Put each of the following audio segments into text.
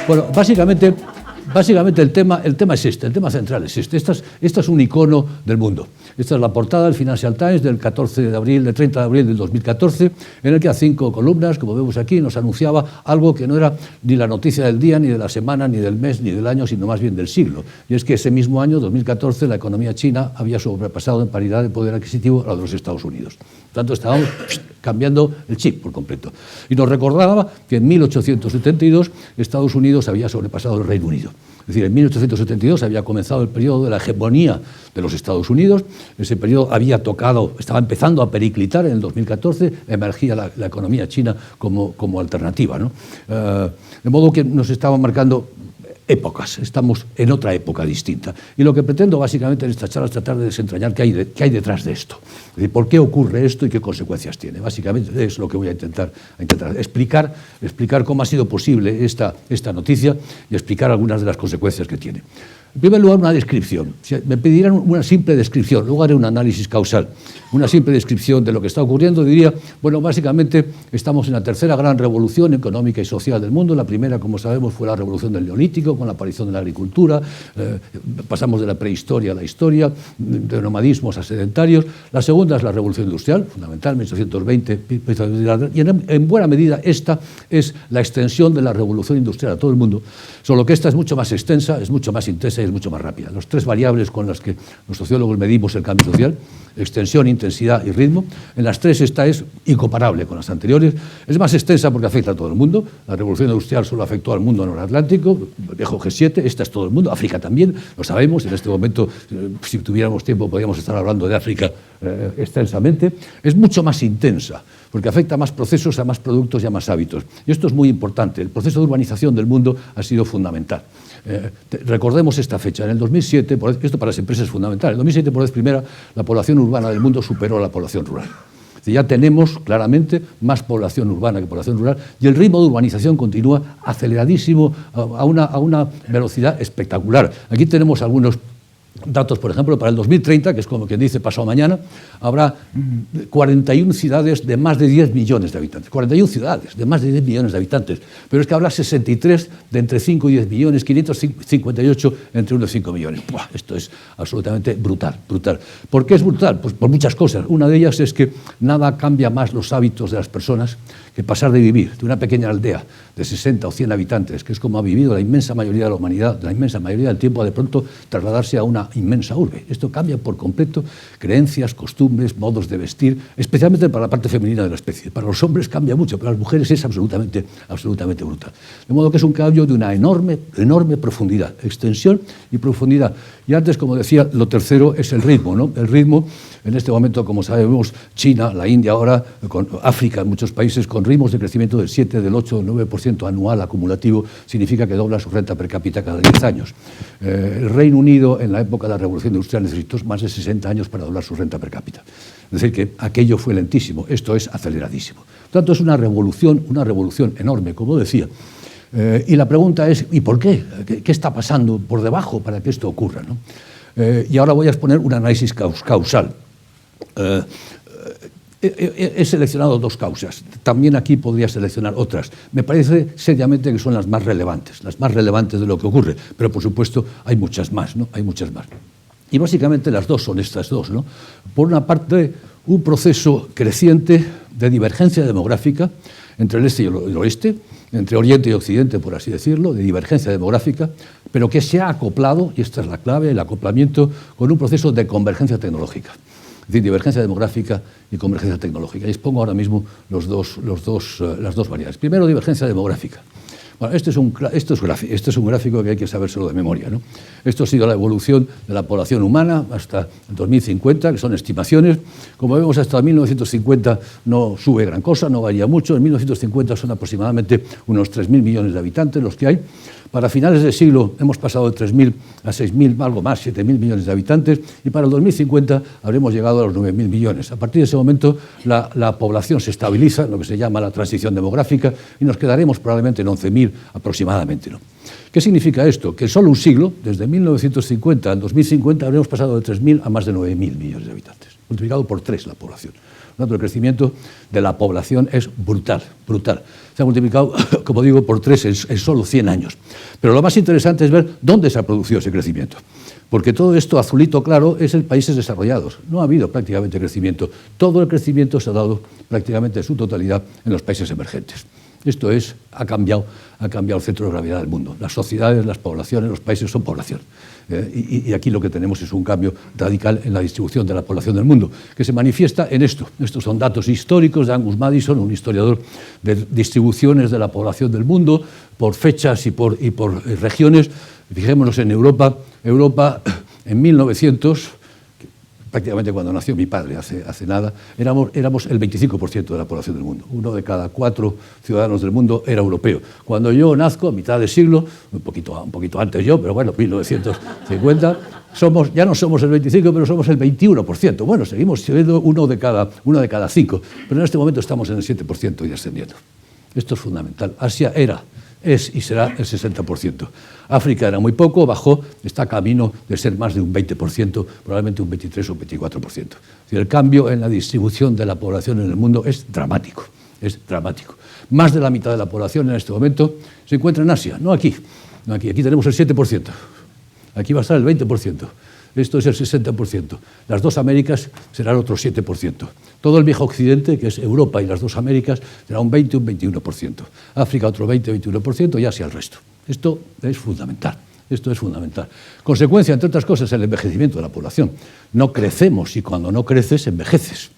Bueno, básicamente el tema es este, el tema central es este. Esta es un icono del mundo. Esta es la portada del Financial Times del 30 de abril del 2014, en el que a 5 columnas, como vemos aquí, nos anunciaba algo que no era ni la noticia del día, ni de la semana, ni del mes, ni del año, sino más bien del siglo. Y es que ese mismo año, 2014, la economía china había sobrepasado en paridad de poder adquisitivo a la de los Estados Unidos. Por tanto, estábamos cambiando el chip por completo. Y nos recordaba que en 1872 Estados Unidos había sobrepasado el Reino Unido. Es decir, en 1872 había comenzado el periodo de la hegemonía de los Estados Unidos. Ese periodo había tocado, estaba empezando a periclitar en el 2014, emergía la economía china como alternativa, ¿no? De modo que nos estaban marcando épocas, estamos en otra época distinta. Y lo que pretendo básicamente en esta charla es tratar de desentrañar qué hay detrás de esto. Es decir, por qué ocurre esto y qué consecuencias tiene. Básicamente es lo que voy a intentar explicar cómo ha sido posible esta noticia y explicar algunas de las consecuencias que tiene. En primer lugar, una descripción. Si me pedirán una simple descripción, luego haré un análisis causal. Una simple descripción de lo que está ocurriendo, diría, bueno, básicamente estamos en la tercera gran revolución económica y social del mundo. La primera, como sabemos, fue la revolución del Neolítico, con la aparición de la agricultura. Pasamos de la prehistoria a la historia, de nomadismos a sedentarios. La segunda es la revolución industrial, fundamental, 1820, y en buena medida esta es la extensión de la revolución industrial a todo el mundo, solo que esta es mucho más extensa, es mucho más intensa y es mucho más rápida. Las tres variables con las que los sociólogos medimos el cambio social, extensión, intensidad y ritmo, en las tres esta es incomparable con las anteriores. Es más extensa porque afecta a todo el mundo. La revolución industrial solo afectó al mundo noratlántico, el viejo G7, esta es todo el mundo, África también, lo sabemos, en este momento, si tuviéramos tiempo, podríamos estar hablando de África extensamente. Es mucho más intensa, porque afecta a más procesos, a más productos y a más hábitos. Y esto es muy importante. El proceso de urbanización del mundo ha sido fundamental. Recordemos esta fecha, en el 2007, esto para las empresas es fundamental, en el 2007 por vez primera la población urbana del mundo superó a la población rural. Ya tenemos claramente más población urbana que población rural y el ritmo de urbanización continúa aceleradísimo a una velocidad espectacular. Aquí tenemos algunos datos, por ejemplo, para el 2030, que es como quien dice pasado mañana, habrá 41 ciudades de más de 10 millones de habitantes. 41 ciudades de más de 10 millones de habitantes. Pero es que habrá 63 de entre 5 y 10 millones, 558 entre 1 y 5 millones. ¡Buah! Esto es absolutamente brutal, brutal. ¿Por qué es brutal? Pues por muchas cosas. Una de ellas es que nada cambia más los hábitos de las personas que pasar de vivir de una pequeña aldea de 60 o 100 habitantes, que es como ha vivido la inmensa mayoría de la humanidad, la inmensa mayoría del tiempo, a de pronto trasladarse a una inmensa urbe. Esto cambia por completo creencias, costumbres, modos de vestir, especialmente para la parte femenina de la especie. Para los hombres cambia mucho, pero para las mujeres es absolutamente brutal. De modo que es un cambio de una enorme profundidad, extensión y profundidad. Y antes, como decía, lo tercero es el ritmo, ¿no? El ritmo, en este momento, como sabemos, China, la India ahora, con África, en muchos países, con ritmos de crecimiento del 7, del 8, del 9% anual acumulativo, significa que dobla su renta per cápita cada 10 años. El Reino Unido, en la época de la Revolución Industrial, necesitó más de 60 años para doblar su renta per cápita. Es decir, que aquello fue lentísimo, esto es aceleradísimo. Por tanto, es una revolución enorme, como decía. Y la pregunta es, ¿y por qué? ¿Qué está pasando por debajo para que esto ocurra, ¿no? Y ahora voy a exponer un análisis causal. He seleccionado dos causas, también aquí podría seleccionar otras. Me parece seriamente que son las más relevantes de lo que ocurre, pero por supuesto hay muchas más, ¿no? Hay muchas más. Y básicamente las dos son estas dos, ¿no? Por una parte, un proceso creciente de divergencia demográfica entre el este y el oeste, entre Oriente y Occidente, por así decirlo, de divergencia demográfica, pero que se ha acoplado, y esta es la clave, el acoplamiento, con un proceso de convergencia tecnológica. Es decir, divergencia demográfica y convergencia tecnológica. Y expongo ahora mismo las dos variables. Primero, divergencia demográfica. Bueno, este es un gráfico que hay que sabérselo de memoria, ¿no? Esto ha sido la evolución de la población humana hasta el 2050, que son estimaciones. Como vemos, hasta 1950 no sube gran cosa, no varía mucho. En 1950 son aproximadamente unos 3.000 millones de habitantes los que hay. Para finales del siglo hemos pasado de 3.000 a 6.000, algo más, 7.000 millones de habitantes, y para el 2050 habremos llegado a los 9.000 millones. A partir de ese momento la población se estabiliza, lo que se llama la transición demográfica, y nos quedaremos probablemente en 11.000 aproximadamente, ¿no? ¿Qué significa esto? Que en solo un siglo, desde 1950 al 2050, habremos pasado de 3.000 a más de 9.000 millones de habitantes, multiplicado por 3 la población. Por tanto, el crecimiento de la población es brutal, brutal. Se ha multiplicado, como digo, por 3 en solo 100 años. Pero lo más interesante es ver dónde se ha producido ese crecimiento. Porque todo esto azulito claro es en países desarrollados. No ha habido prácticamente crecimiento. Todo el crecimiento se ha dado prácticamente en su totalidad en los países emergentes. Esto ha cambiado el centro de gravedad del mundo. Las sociedades, las poblaciones, los países son población. Y aquí lo que tenemos es un cambio radical en la distribución de la población del mundo, que se manifiesta en esto. Estos son datos históricos de Angus Maddison, un historiador de distribuciones de la población del mundo, por fechas y por regiones. Fijémonos en Europa. Europa, en 1900, prácticamente cuando nació mi padre, hace nada, éramos el 25% de la población del mundo. 1 de cada 4 ciudadanos del mundo era europeo. Cuando yo nazco, a mitad de siglo, un poquito antes yo, pero bueno, 1950, ya no somos el 25%, pero somos el 21%. Bueno, seguimos siendo 1 de cada 5, pero en este momento estamos en el 7% y descendiendo. Esto es fundamental. Asia es y será el 60%. África era muy poco, bajó, está camino de ser más de un 20%, probablemente un 23 o 24%. El cambio en la distribución de la población en el mundo es dramático, es dramático. Más de la mitad de la población en este momento se encuentra en Asia, no aquí. Aquí tenemos el 7%, aquí va a estar el 20%. Esto es el 60%. Las 2 Américas serán otro 7%. Todo el viejo occidente, que es Europa y las 2 Américas, será un 20 o un 21%. África otro 20 o 21% y Asia el resto. Esto es fundamental. Esto es fundamental. Consecuencia, entre otras cosas, el envejecimiento de la población. No crecemos y cuando no creces, envejeces.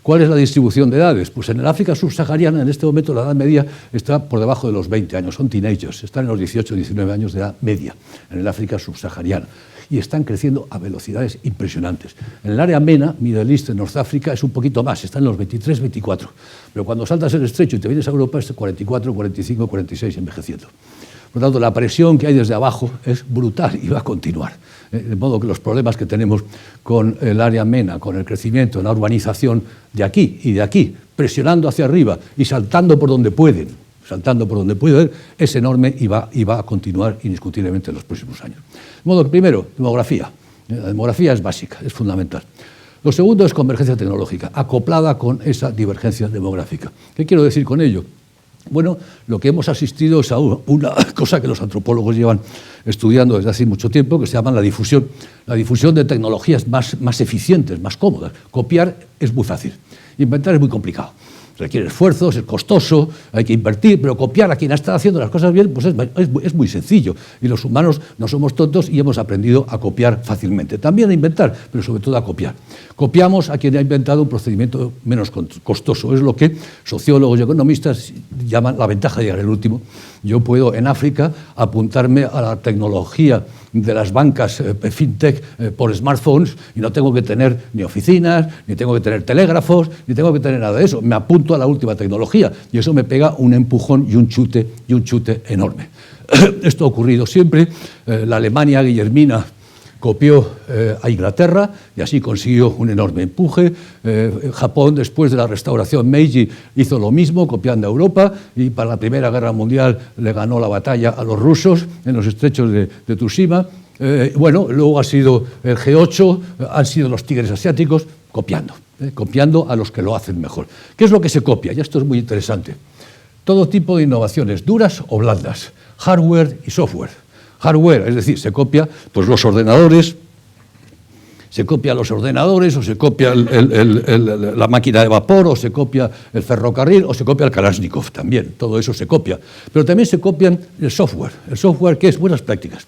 ¿Cuál es la distribución de edades? Pues en el África subsahariana, en este momento, la edad media está por debajo de los 20 años. Son teenagers, están en los 18 o 19 años de edad media en el África subsahariana. Y están creciendo a velocidades impresionantes. En el área MENA, Middle East, North África, es un poquito más, están en los 23, 24. Pero cuando saltas el estrecho y te vienes a Europa, es 44, 45, 46 envejeciendo. Por lo tanto, la presión que hay desde abajo es brutal y va a continuar. De modo que los problemas que tenemos con el área MENA, con el crecimiento, la urbanización de aquí y de aquí, presionando hacia arriba y saltando por donde pueden, es enorme y va a continuar indiscutiblemente en los próximos años. De modo que, primero, demografía. La demografía es básica, es fundamental. Lo segundo es convergencia tecnológica, acoplada con esa divergencia demográfica. ¿Qué quiero decir con ello? Bueno, lo que hemos asistido es a una cosa que los antropólogos llevan estudiando desde hace mucho tiempo, que se llama la difusión de tecnologías más eficientes, más cómodas. Copiar es muy fácil, inventar es muy complicado. Requiere esfuerzos, es costoso, hay que invertir, pero copiar a quien está haciendo las cosas bien pues es muy sencillo. Y los humanos no somos tontos y hemos aprendido a copiar fácilmente. También a inventar, pero sobre todo a copiar. Copiamos a quien ha inventado un procedimiento menos costoso. Es lo que sociólogos y economistas llaman la ventaja de llegar el último. Yo puedo en África apuntarme a la tecnología de las bancas fintech por smartphones y no tengo que tener ni oficinas, ni tengo que tener telégrafos, ni tengo que tener nada de eso. Me apunto a la última tecnología y eso me pega un empujón y un chute enorme. Esto ha ocurrido siempre. La Alemania guillermina copió a Inglaterra y así consiguió un enorme empuje. Japón, después de la restauración Meiji, hizo lo mismo, copiando a Europa, y para la Primera Guerra Mundial le ganó la batalla a los rusos en los estrechos de Tsushima. Luego ha sido el G8, han sido los tigres asiáticos, copiando a los que lo hacen mejor. ¿Qué es lo que se copia? Y esto es muy interesante. Todo tipo de innovaciones, duras o blandas, hardware y software. Hardware, es decir, se copia pues, los ordenadores, o se copia la máquina de vapor, o se copia el ferrocarril, o se copia el Kalashnikov también, todo eso se copia. Pero también se copian el software que es buenas prácticas.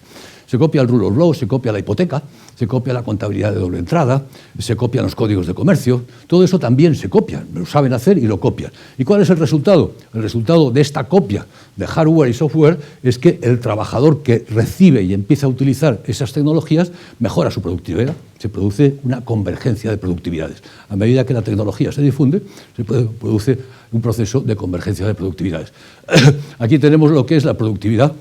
Se copia el rule of law, se copia la hipoteca, se copia la contabilidad de doble entrada, se copian los códigos de comercio, todo eso también se copia, lo saben hacer y lo copian. ¿Y cuál es el resultado? El resultado de esta copia de hardware y software es que el trabajador que recibe y empieza a utilizar esas tecnologías mejora su productividad, se produce una convergencia de productividades. A medida que la tecnología se difunde, se produce un proceso de convergencia de productividades. Aquí tenemos lo que es la productividad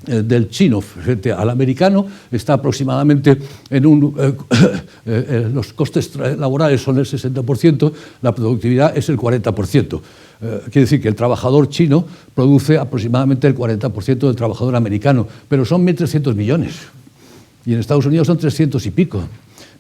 del chino frente al americano, está aproximadamente en los costes laborales son el 60%, la productividad es el 40%. Quiere decir que el trabajador chino produce aproximadamente el 40% del trabajador americano, pero son 1.300 millones y en Estados Unidos son 300 y pico.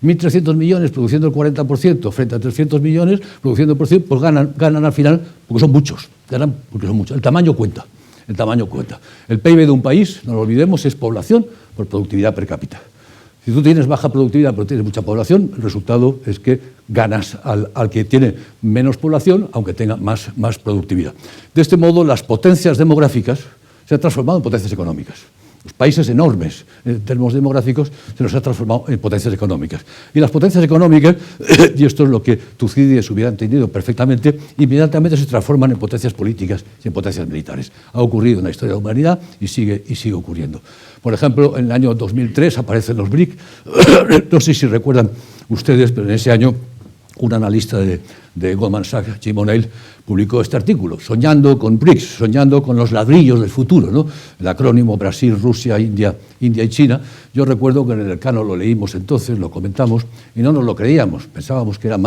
1.300 millones produciendo el 40% frente a 300 millones produciendo el porcentaje, pues ganan al final porque son muchos. Ganan porque son muchos. El tamaño cuenta. El tamaño cuenta. El PIB de un país, no lo olvidemos, es población por productividad per cápita. Si tú tienes baja productividad pero tienes mucha población, el resultado es que ganas al que tiene menos población, aunque tenga más productividad. De este modo, las potencias demográficas se han transformado en potencias económicas. Los países enormes, en términos demográficos, se los ha transformado en potencias económicas. Y las potencias económicas, y esto es lo que Tucídides hubiera entendido perfectamente, inmediatamente se transforman en potencias políticas y en potencias militares. Ha ocurrido en la historia de la humanidad y sigue ocurriendo. Por ejemplo, en el año 2003 aparecen los BRIC. No sé si recuerdan ustedes, pero en ese año un analista de Goldman Sachs, Jim O'Neill, publicó este artículo, soñando con BRICS, soñando con los ladrillos del futuro, ¿no? El acrónimo Brasil, Rusia, India y China. Yo recuerdo que en el Elcano lo leímos entonces, lo comentamos, y no nos lo creíamos, pensábamos que era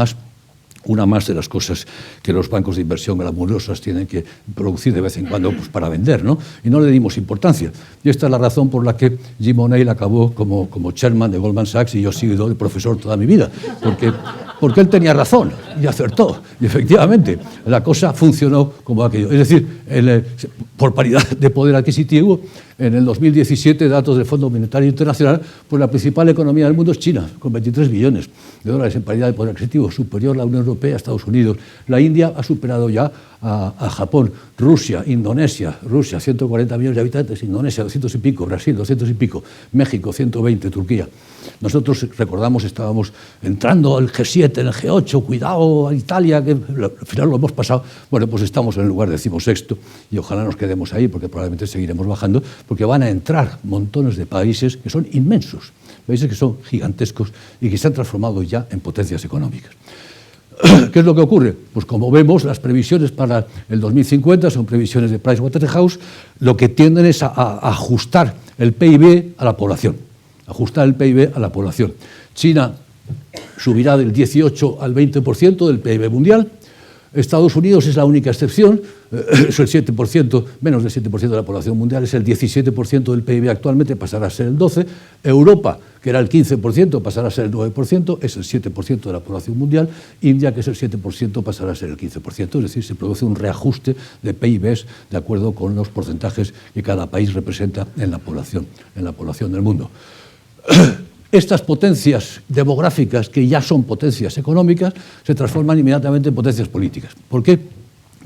una más de las cosas que los bancos de inversión glamurosas tienen que producir de vez en cuando pues, para vender, ¿no? Y no le dimos importancia. Y esta es la razón por la que Jim O'Neill acabó como chairman de Goldman Sachs y yo he sido el profesor toda mi vida, porque él tenía razón y acertó. Y efectivamente, la cosa funcionó como aquello. Es decir, por paridad de poder adquisitivo, en el 2017, datos del Fondo Monetario Internacional, pues la principal economía del mundo es China, con 23 billones de dólares en paridad de poder adquisitivo, superior a la Unión Europea, a Estados Unidos. La India ha superado ya a Japón, Rusia, 140 millones de habitantes, Indonesia 200 y pico, Brasil 200 y pico, México 120, Turquía. Nosotros, recordamos, estábamos entrando al G7, en el G8, cuidado a Italia, que al final lo hemos pasado. Bueno, pues estamos en el lugar 16º y ojalá nos quedemos ahí porque probablemente seguiremos bajando, porque van a entrar montones de países que son inmensos, países que son gigantescos y que se han transformado ya en potencias económicas. ¿Qué es lo que ocurre? Pues como vemos, las previsiones para el 2050 son previsiones de Pricewaterhouse, lo que tienden es a ajustar el PIB a la población. Ajustar el PIB a la población. China subirá del 18 al 20% del PIB mundial. Estados Unidos es la única excepción, es el 7%, menos del 7% de la población mundial, es el 17% del PIB actualmente, pasará a ser el 12%. Europa, que era el 15%, pasará a ser el 9%, es el 7% de la población mundial. India, que es el 7%, pasará a ser el 15%, es decir, se produce un reajuste de PIBs de acuerdo con los porcentajes que cada país representa en la población del mundo. Estas potencias demográficas, que ya son potencias económicas, se transforman inmediatamente en potencias políticas. ¿Por qué?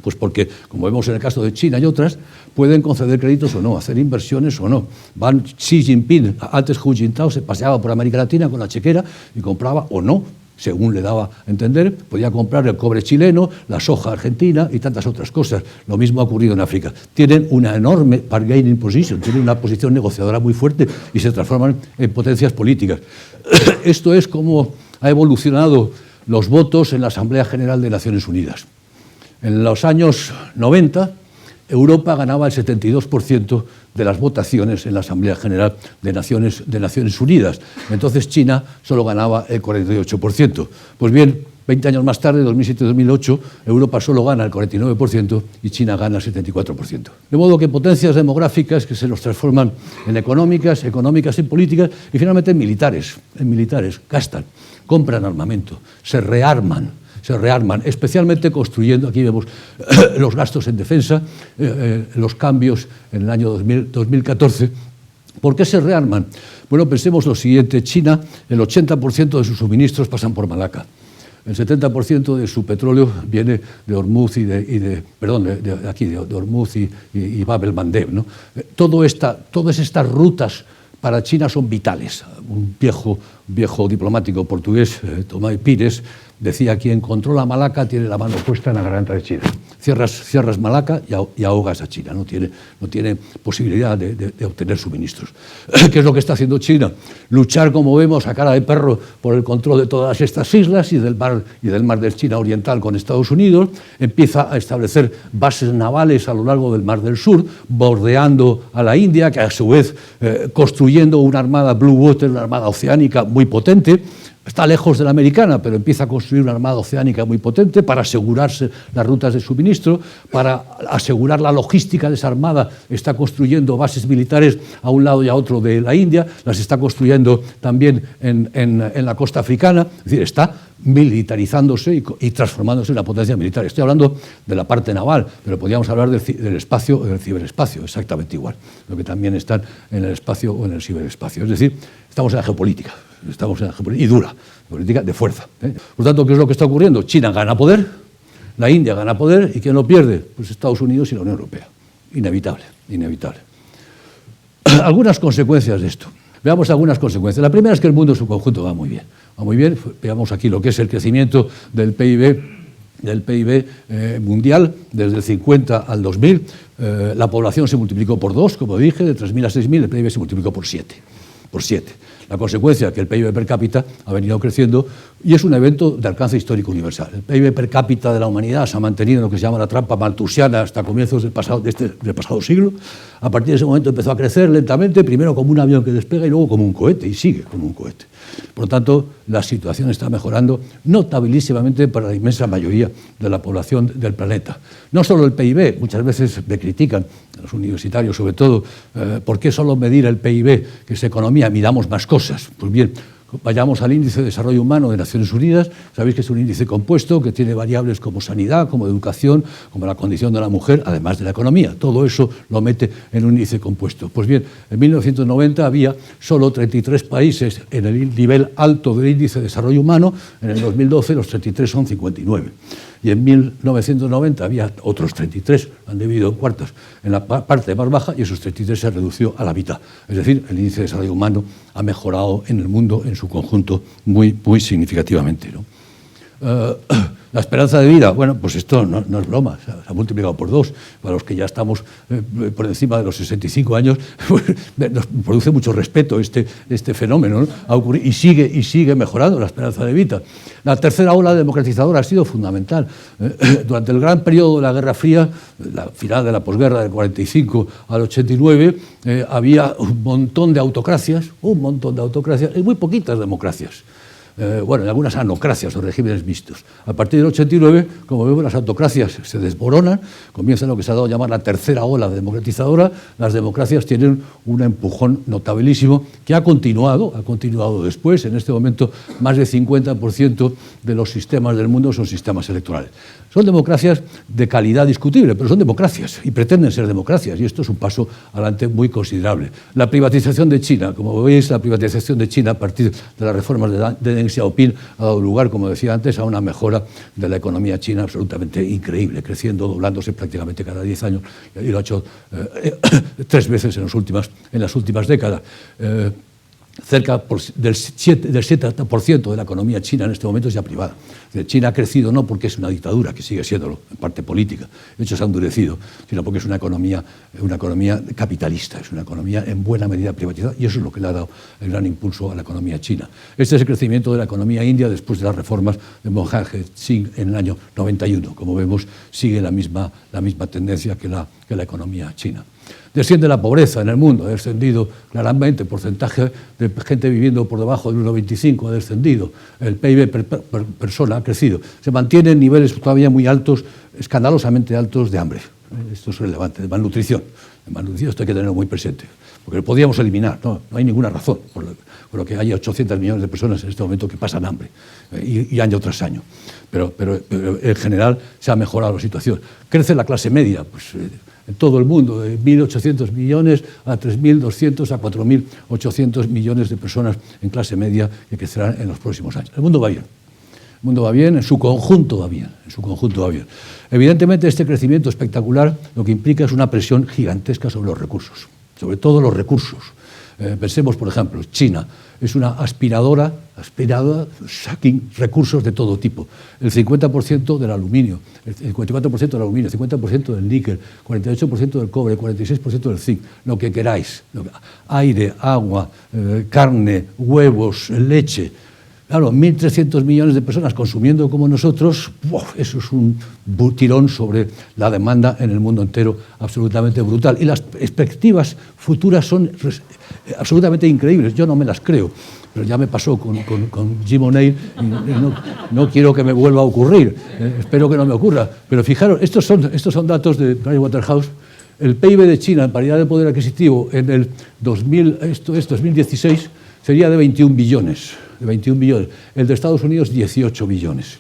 Pues porque, como vemos en el caso de China y otras, pueden conceder créditos o no, hacer inversiones o no. Van Xi Jinping, antes Hu Jintao, se paseaba por América Latina con la chequera y compraba o no, según le daba a entender, podía comprar el cobre chileno, la soja argentina y tantas otras cosas. Lo mismo ha ocurrido en África. Tienen una enorme bargaining position, tienen una posición negociadora muy fuerte y se transforman en potencias políticas. Esto es como ha evolucionado los votos en la Asamblea General de Naciones Unidas. En los años 90, Europa ganaba el 72% de las votaciones en la Asamblea General de Naciones Unidas. Entonces China solo ganaba el 48%. Pues bien, 20 años más tarde, 2007-2008, Europa solo gana el 49% y China gana el 74%. De modo que potencias demográficas que se los transforman en económicas en políticas y finalmente en militares, gastan, compran armamento, se rearman, especialmente construyendo, aquí vemos los gastos en defensa, los cambios en el año 2014. ¿Por qué se rearman? Bueno, pensemos lo siguiente: China, el 80% de sus suministros pasan por Malaca. El 70% de su petróleo viene de Hormuz de Hormuz y Bab el-Mandeb, ¿no? Todas estas rutas para China son vitales. Un viejo diplomático portugués, Tomás Pires, decía: quien controla Malaca tiene la mano puesta en la garganta de China. Cierras Malaca y ahogas a China, no tiene posibilidad de obtener suministros. ¿Qué es lo que está haciendo China? Luchar, como vemos, a cara de perro por el control de todas estas islas y del mar de China Oriental con Estados Unidos. Empieza a establecer bases navales a lo largo del Mar del Sur, bordeando a la India, que a su vez construyendo una armada Blue Water, una armada oceánica muy potente. Está lejos de la americana, pero empieza a construir una armada oceánica muy potente para asegurarse las rutas de suministro, para asegurar la logística de esa armada. Está construyendo bases militares a un lado y a otro de la India, las está construyendo también en la costa africana, es decir, está militarizándose y transformándose en una potencia militar. Estoy hablando de la parte naval, pero podríamos hablar del espacio, del ciberespacio, exactamente igual, lo que también están en el espacio o en el ciberespacio. Es decir, estamos en la geopolítica, y dura, política de fuerza. Por tanto, ¿qué es lo que está ocurriendo? China gana poder, la India gana poder, ¿y quién lo pierde? Pues Estados Unidos y la Unión Europea. Inevitable, inevitable. Algunas consecuencias de esto. Veamos algunas consecuencias. La primera es que el mundo en su conjunto va muy bien. Va muy bien. Veamos aquí lo que es el crecimiento del PIB mundial desde el 50 al 2000. La población se multiplicó por 2, como dije, de 3.000 a 6.000, el PIB se multiplicó por 7. La consecuencia es que el PIB per cápita ha venido creciendo y es un evento de alcance histórico universal. El PIB per cápita de la humanidad se ha mantenido en lo que se llama la trampa malthusiana hasta comienzos del pasado siglo. A partir de ese momento empezó a crecer lentamente, primero como un avión que despega y luego como un cohete, y sigue como un cohete. Por lo tanto, la situación está mejorando notabilísimamente para la inmensa mayoría de la población del planeta. No solo el PIB, muchas veces me critican, los universitarios sobre todo, ¿por qué solo medir el PIB, que es economía? Midamos más cosas. Pues bien, vayamos al índice de desarrollo humano de Naciones Unidas. Sabéis que es un índice compuesto que tiene variables como sanidad, como educación, como la condición de la mujer, además de la economía. Todo eso lo mete en un índice compuesto. Pues bien, en 1990 había solo 33 países en el nivel alto del índice de desarrollo humano. En el 2012 los 33 son 59. Y en 1990 había otros 33, lo han dividido en cuartas, en la parte más baja, y esos 33 se redució a la mitad. Es decir, el índice de desarrollo humano ha mejorado en el mundo en su conjunto muy, muy significativamente, ¿no? La esperanza de vida, bueno, pues esto no es broma, se ha multiplicado por 2. Para los que ya estamos por encima de los 65 años, pues, nos produce mucho respeto este fenómeno, ¿no? Ha ocurrido y sigue mejorando la esperanza de vida. La tercera ola democratizadora ha sido fundamental. Durante el gran periodo de la Guerra Fría, la final de la posguerra del 45 al 89, había un montón de autocracias y muy poquitas democracias. Bueno, en algunas anocracias o regímenes mixtos. A partir del 89, como vemos, las autocracias se desmoronan, comienza lo que se ha dado a llamar la tercera ola democratizadora. Las democracias tienen un empujón notabilísimo que ha continuado después. En este momento, más del 50% de los sistemas del mundo son sistemas electorales. Son democracias de calidad discutible, pero son democracias y pretenden ser democracias, y esto es un paso adelante muy considerable. La privatización de China, como veis, la privatización de China a partir de las reformas de Deng Xiaoping ha dado lugar, como decía antes, a una mejora de la economía china absolutamente increíble, creciendo, doblándose prácticamente cada 10 años, y lo ha hecho 3 veces en las últimas décadas. Cerca del 70% de la economía china en este momento es ya privada. China ha crecido no porque es una dictadura, que sigue siéndolo, en parte política, de hecho se ha endurecido, sino porque es una economía capitalista, es una economía en buena medida privatizada, y eso es lo que le ha dado el gran impulso a la economía china. Este es el crecimiento de la economía india después de las reformas de Manmohan Singh en el año 91. Como vemos, sigue la misma tendencia que la economía china. Desciende la pobreza en el mundo, ha descendido claramente, el porcentaje de gente viviendo por debajo del 1,25 ha descendido, el PIB per persona ha crecido, se mantienen niveles todavía muy altos, escandalosamente altos de hambre. Esto es relevante, de malnutrición. Esto hay que tenerlo muy presente, porque lo podríamos eliminar, no hay ninguna razón por lo que hay 800 millones de personas en este momento que pasan hambre, y año tras año. Pero en general se ha mejorado la situación. Crece la clase media, pues en todo el mundo, de 1.800 millones a 3.200 a 4.800 millones de personas en clase media que crecerán en los próximos años. El mundo va bien. El mundo va bien, en su conjunto va bien. Evidentemente, este crecimiento espectacular lo que implica es una presión gigantesca sobre los recursos, sobre todo los recursos. Pensemos, por ejemplo, China es una aspiradora, sacking recursos de todo tipo. El 50% del aluminio, el 54% del aluminio, el 50% del níquel, 48% del cobre, 46% del zinc, lo que queráis. Aire, agua, carne, huevos, leche. Claro, 1.300 millones de personas consumiendo como nosotros, eso es un tirón sobre la demanda en el mundo entero absolutamente brutal. Y las perspectivas futuras son absolutamente increíbles, yo no me las creo. pero ya me pasó con Jim O'Neill y no quiero que me vuelva a ocurrir. Espero que no me ocurra. Pero fijaros, estos son datos de Pricewaterhouse. El PIB de China en paridad de poder adquisitivo en el 2016 sería de 21 billones. El de Estados Unidos, 18 billones.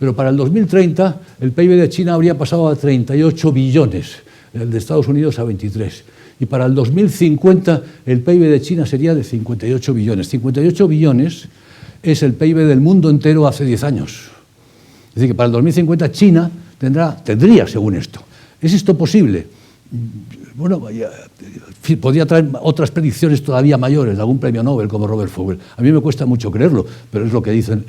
Pero para el 2030 el PIB de China habría pasado a 38 billones, el de Estados Unidos a 23. Y para el 2050 el PIB de China sería de 58 billones. 58 billones es el PIB del mundo entero hace 10 años. Es decir, que para el 2050 China tendría, según esto. ¿Es esto posible? Bueno, podría traer otras predicciones todavía mayores, de algún premio Nobel como Robert Fogel. A mí me cuesta mucho creerlo, pero es lo que dicen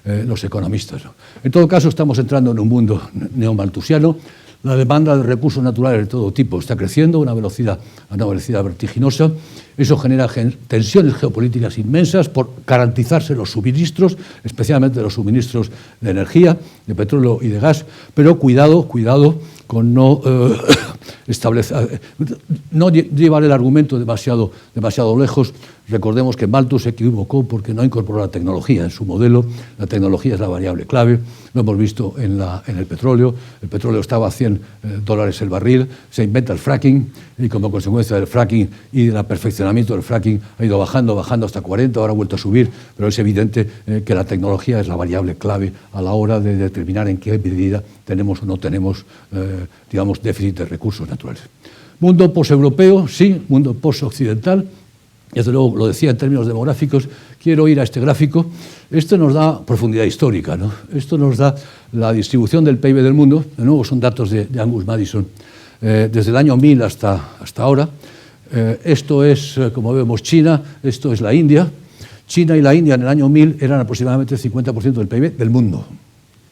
los economistas, ¿no? En todo caso, estamos entrando en un mundo neomalthusiano. La demanda de recursos naturales de todo tipo está creciendo a una velocidad vertiginosa. Eso genera tensiones geopolíticas inmensas por garantizarse los suministros, especialmente los suministros de energía, de petróleo y de gas. Pero cuidado con no llevar el argumento demasiado lejos. Recordemos que Malthus se equivocó porque no incorporó la tecnología en su modelo. La tecnología es la variable clave. Lo hemos visto en el petróleo. El petróleo estaba a $100 el barril. Se inventa el fracking y como consecuencia del fracking y del perfeccionamiento del fracking ha ido bajando hasta 40, ahora ha vuelto a subir. Pero es evidente que la tecnología es la variable clave a la hora de determinar en qué medida tenemos o no tenemos, déficit de recursos naturales. Mundo poseuropeo, sí. Mundo posoccidental. Desde luego, lo decía en términos demográficos, quiero ir a este gráfico. Esto nos da profundidad histórica, ¿no? Esto nos da la distribución del PIB del mundo. De nuevo, son datos de Angus Maddison, desde el año 1000 hasta ahora. Esto es, como vemos, China, esto es la India. China y la India en el año 1000 eran aproximadamente el 50% del PIB del mundo,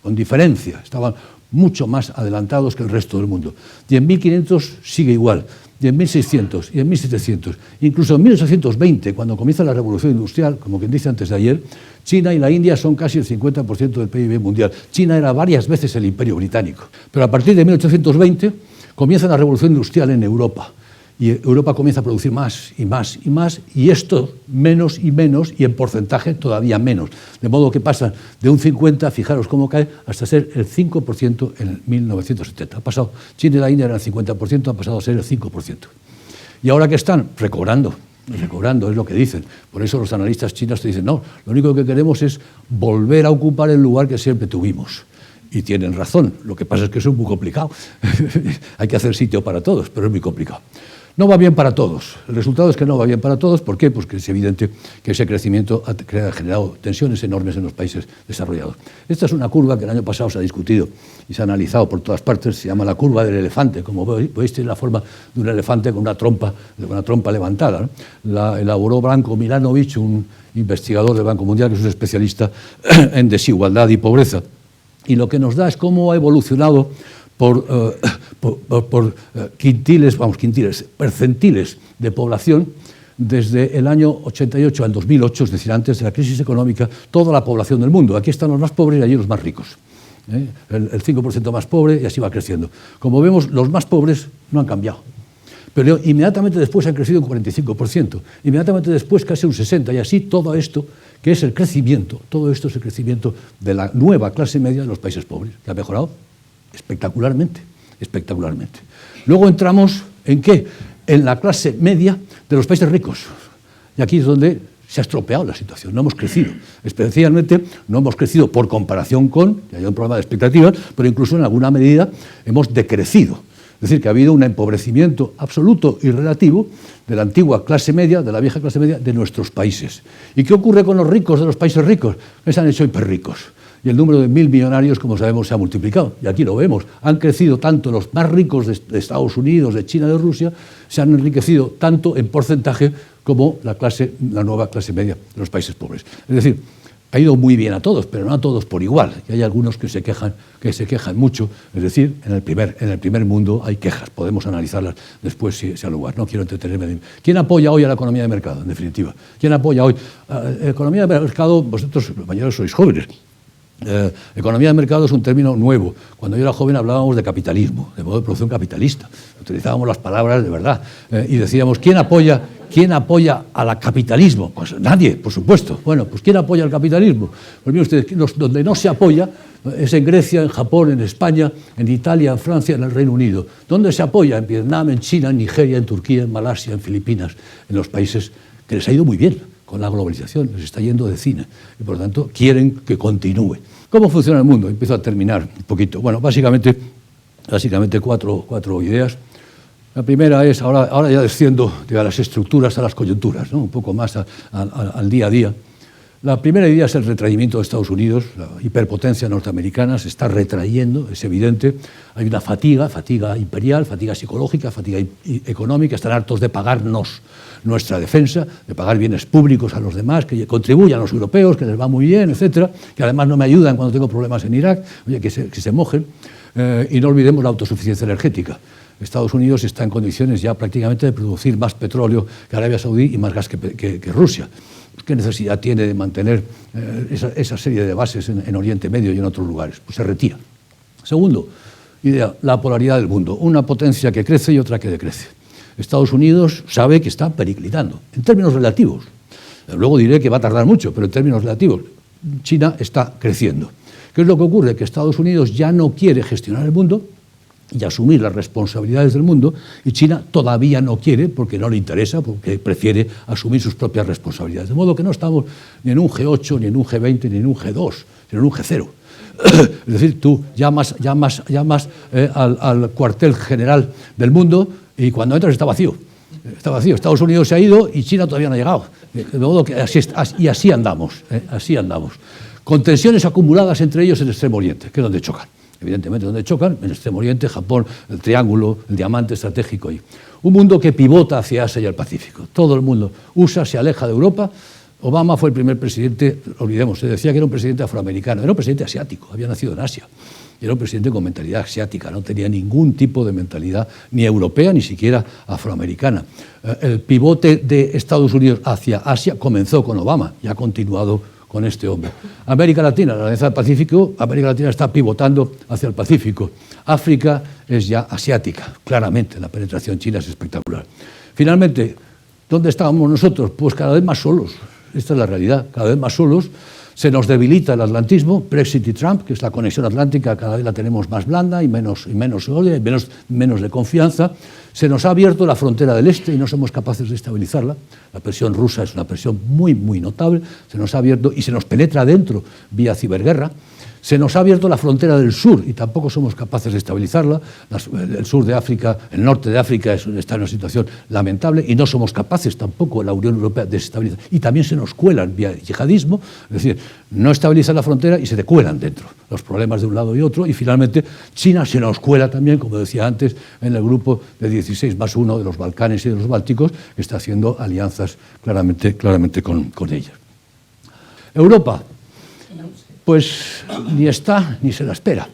con diferencia. Estaban mucho más adelantados que el resto del mundo. Y en 1500 sigue igual. Y en 1600 y en 1700, incluso en 1820, cuando comienza la revolución industrial, como quien dice antes de ayer, China y la India son casi el 50% del PIB mundial. China era varias veces el Imperio Británico. Pero a partir de 1820 comienza la revolución industrial en Europa. Y Europa comienza a producir más y más y más, y esto menos y menos, y en porcentaje todavía menos. De modo que pasa de un 50, fijaros cómo cae, hasta ser el 5% en el 1970. Ha pasado, China y la India eran el 50%, ha pasado a ser el 5%. Y ahora que están recobrando, es lo que dicen. Por eso los analistas chinos te dicen, no, lo único que queremos es volver a ocupar el lugar que siempre tuvimos. Y tienen razón, lo que pasa es que eso es muy complicado. Hay que hacer sitio para todos, pero es muy complicado. No va bien para todos. El resultado es que no va bien para todos. ¿Por qué? Pues que es evidente que ese crecimiento ha generado tensiones enormes en los países desarrollados. Esta es una curva que el año pasado se ha discutido y se ha analizado por todas partes. Se llama la curva del elefante. Como veis, tiene la forma de un elefante con una trompa levantada, ¿no? La elaboró Branko Milanovic, un investigador del Banco Mundial que es un especialista en desigualdad y pobreza. Y lo que nos da es cómo ha evolucionado por percentiles de población desde el año 88 al 2008, es decir, antes de la crisis económica, toda la población del mundo. Aquí están los más pobres y allí los más ricos. El 5% más pobre y así va creciendo. Como vemos, los más pobres no han cambiado. Pero inmediatamente después han crecido un 45%, inmediatamente después casi un 60%, y así todo esto, que es el crecimiento, todo esto es el crecimiento de la nueva clase media de los países pobres, que ha mejorado espectacularmente. Luego entramos, ¿en qué? En la clase media de los países ricos. Y aquí es donde se ha estropeado la situación. No hemos crecido. Especialmente no hemos crecido por comparación con, que hay un problema de expectativas, pero incluso en alguna medida hemos decrecido. Es decir, que ha habido un empobrecimiento absoluto y relativo de la antigua clase media, de la vieja clase media de nuestros países. ¿Y qué ocurre con los ricos de los países ricos? Que se han hecho hiperricos. Y el número de 1000 millonarios, como sabemos, se ha multiplicado. Y aquí lo vemos. Han crecido tanto los más ricos de Estados Unidos, de China, de Rusia, se han enriquecido tanto en porcentaje como la nueva clase media de los países pobres. Es decir, ha ido muy bien a todos, pero no a todos por igual. Y hay algunos que se quejan mucho. Es decir, en el primer mundo hay quejas. Podemos analizarlas después si al lugar. No quiero entretenerme. ¿Quién apoya hoy a la economía de mercado, en definitiva? ¿Quién apoya hoy? Economía de mercado, vosotros, compañeros, sois jóvenes. Economía de mercado es un término nuevo. Cuando yo era joven hablábamos de capitalismo, de modo de producción capitalista. Utilizábamos las palabras de verdad y decíamos, ¿quién apoya ¿Quién apoya al capitalismo? Pues nadie, por supuesto. Bueno, pues ¿quién apoya al capitalismo? Pues miren ustedes, donde no se apoya es en Grecia, en Japón, en España, en Italia, en Francia, en el Reino Unido. ¿Dónde se apoya? En Vietnam, en China, en Nigeria, en Turquía, en Malasia, en Filipinas, en los países que les ha ido muy bien con la globalización, les está yendo de cine y por lo tanto quieren que continúe. ¿Cómo funciona el mundo? Empiezo a terminar un poquito. Bueno, básicamente cuatro ideas. La primera es, ahora ya desciendo de las estructuras a las coyunturas, ¿no? Un poco más al día a día. La primera idea es el retraimiento de Estados Unidos. La hiperpotencia norteamericana se está retrayendo, es evidente. Hay una fatiga imperial, fatiga psicológica, fatiga económica. Están hartos de pagarnos nuestra defensa, de pagar bienes públicos a los demás, que contribuyan a los europeos, que les va muy bien, etcétera, que además no me ayudan cuando tengo problemas en Irak, oye, que se mojen. Y no olvidemos la autosuficiencia energética. Estados Unidos está en condiciones ya prácticamente de producir más petróleo que Arabia Saudí y más gas que Rusia. ¿Qué necesidad tiene de mantener esa serie de bases en Oriente Medio y en otros lugares? Pues se retira. Segundo, idea, la polaridad del mundo. Una potencia que crece y otra que decrece. Estados Unidos sabe que está periclitando, en términos relativos. Luego diré que va a tardar mucho, pero en términos relativos, China está creciendo. ¿Qué es lo que ocurre? Que Estados Unidos ya no quiere gestionar el mundo y asumir las responsabilidades del mundo, y China todavía no quiere porque no le interesa, porque prefiere asumir sus propias responsabilidades. De modo que no estamos ni en un G8, ni en un G20, ni en un G2, sino en un G0. Es decir, tú llamas al cuartel general del mundo y cuando entras está vacío. Está vacío. Estados Unidos se ha ido y China todavía no ha llegado. De modo que así andamos, con tensiones acumuladas entre ellos en el Extremo Oriente, que es donde chocan. Evidentemente, donde chocan, en el Extremo Oriente, Japón, el triángulo, el diamante estratégico ahí. Un mundo que pivota hacia Asia y el Pacífico. Todo el mundo. USA se aleja de Europa. Obama fue el primer presidente, olvidemos, se decía que era un presidente afroamericano, era un presidente asiático, había nacido en Asia. Y era un presidente con mentalidad asiática, no tenía ningún tipo de mentalidad ni europea, ni siquiera afroamericana. El pivote de Estados Unidos hacia Asia comenzó con Obama y ha continuado con este hombre. América Latina, la Alianza del Pacífico, América Latina está pivotando hacia el Pacífico. África es ya asiática, claramente, la penetración china es espectacular. Finalmente, ¿dónde estábamos nosotros? Pues cada vez más solos, esta es la realidad, cada vez más solos. Se nos debilita el atlantismo, Brexit y Trump, que es la conexión atlántica, cada vez la tenemos más blanda y menos sólida, y menos de confianza. Se nos ha abierto la frontera del este y no somos capaces de estabilizarla. La presión rusa es una presión muy, muy notable. Se nos ha abierto y se nos penetra adentro vía ciberguerra. Se nos ha abierto la frontera del sur y tampoco somos capaces de estabilizarla. El sur de África, el norte de África está en una situación lamentable y no somos capaces tampoco en la Unión Europea de estabilizar. Y también se nos cuelan vía yihadismo, es decir, no estabilizan la frontera y se te cuelan dentro los problemas de un lado y otro. Y finalmente China se nos cuela también, como decía antes, en el grupo de 16+1 de los Balcanes y de los Bálticos, que está haciendo alianzas claramente con ellas. Europa. Pues ni está ni se la espera.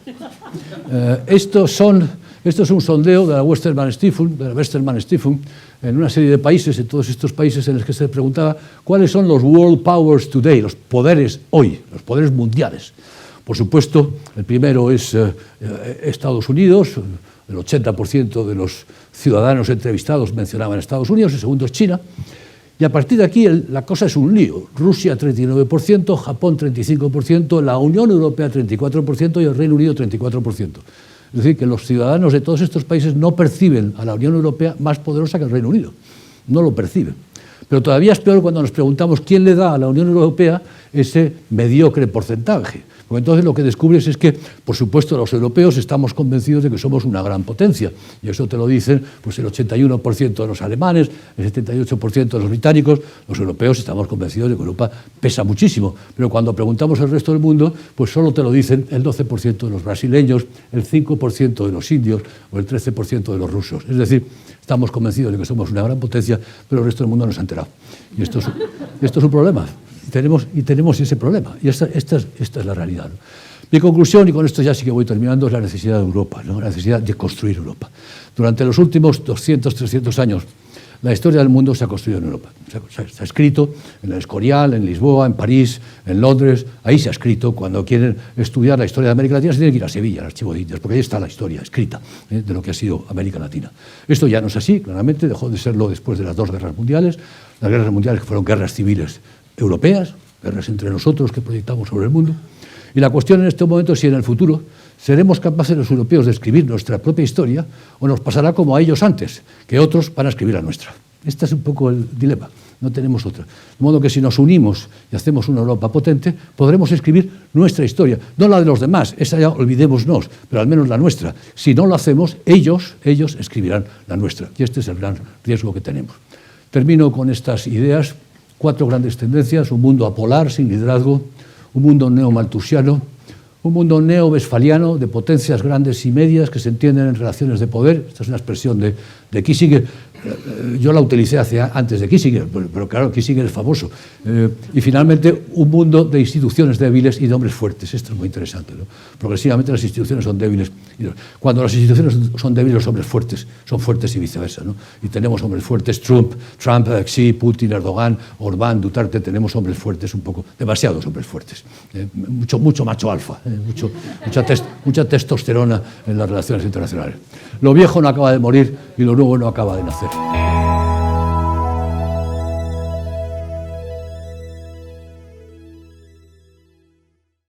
Esto es un sondeo de la Westermann Stiftung en una serie de países, en todos estos países en los que se preguntaba cuáles son los world powers today, los poderes hoy, los poderes mundiales. Por supuesto, el primero es Estados Unidos, el 80% de los ciudadanos entrevistados mencionaban Estados Unidos, el segundo es China. Y a partir de aquí la cosa es un lío. Rusia 39%, Japón 35%, la Unión Europea 34% y el Reino Unido 34%. Es decir, que los ciudadanos de todos estos países no perciben a la Unión Europea más poderosa que el Reino Unido. No lo perciben. Pero todavía es peor cuando nos preguntamos quién le da a la Unión Europea ese mediocre porcentaje. Porque entonces lo que descubres es que, por supuesto, los europeos estamos convencidos de que somos una gran potencia. Y eso te lo dicen pues, el 81% de los alemanes, el 78% de los británicos. Los europeos estamos convencidos de que Europa pesa muchísimo. Pero cuando preguntamos al resto del mundo, pues solo te lo dicen el 12% de los brasileños, el 5% de los indios o el 13% de los rusos. Es decir, estamos convencidos de que somos una gran potencia, pero el resto del mundo no se ha enterado. Y esto es un problema. Y tenemos ese problema, y esta es la realidad, ¿no? Mi conclusión, y con esto ya sí que voy terminando, es la necesidad de Europa, ¿no? La necesidad de construir Europa. Durante los últimos 200, 300 años, La historia del mundo se ha construido en Europa. Se ha escrito en el Escorial, en Lisboa, en París, en Londres. Ahí se ha escrito. Cuando quieren estudiar la historia de América Latina, se tienen que ir a Sevilla, al Archivo de Indias, porque ahí está la historia escrita de lo que ha sido América Latina. Esto ya no es así, claramente, dejó de serlo después de las dos guerras mundiales. Las guerras mundiales que fueron guerras civiles europeas, guerras entre nosotros que proyectamos sobre el mundo. Y la cuestión en este momento es si en el futuro seremos capaces los europeos de escribir nuestra propia historia o nos pasará como a ellos antes, que otros van a escribir la nuestra. Este es un poco el dilema, no tenemos otra. De modo que si nos unimos y hacemos una Europa potente, podremos escribir nuestra historia, no la de los demás, esa ya olvidémonos, pero al menos la nuestra. Si no lo hacemos, ellos escribirán la nuestra. Y este es el gran riesgo que tenemos. Termino con estas ideas, 4 grandes tendencias: un mundo apolar, sin liderazgo; un mundo neomalthusiano; un mundo neo-westfaliano de potencias grandes y medias que se entienden en relaciones de poder. Esta es una expresión de Kissinger. Yo la utilicé antes de Kissinger, pero claro, Kissinger es famoso. Y finalmente, un mundo de instituciones débiles y de hombres fuertes. Esto es muy interesante, ¿no? Progresivamente las instituciones son débiles. Cuando las instituciones son débiles, los hombres fuertes son fuertes y viceversa, ¿no? Y tenemos hombres fuertes: Trump, Xi, Putin, Erdogan, Orbán, Duterte. Tenemos hombres fuertes, un poco, demasiados hombres fuertes. Mucho macho alfa, mucha testosterona en las relaciones internacionales. Lo viejo no acaba de morir y lo nuevo no acaba de nacer.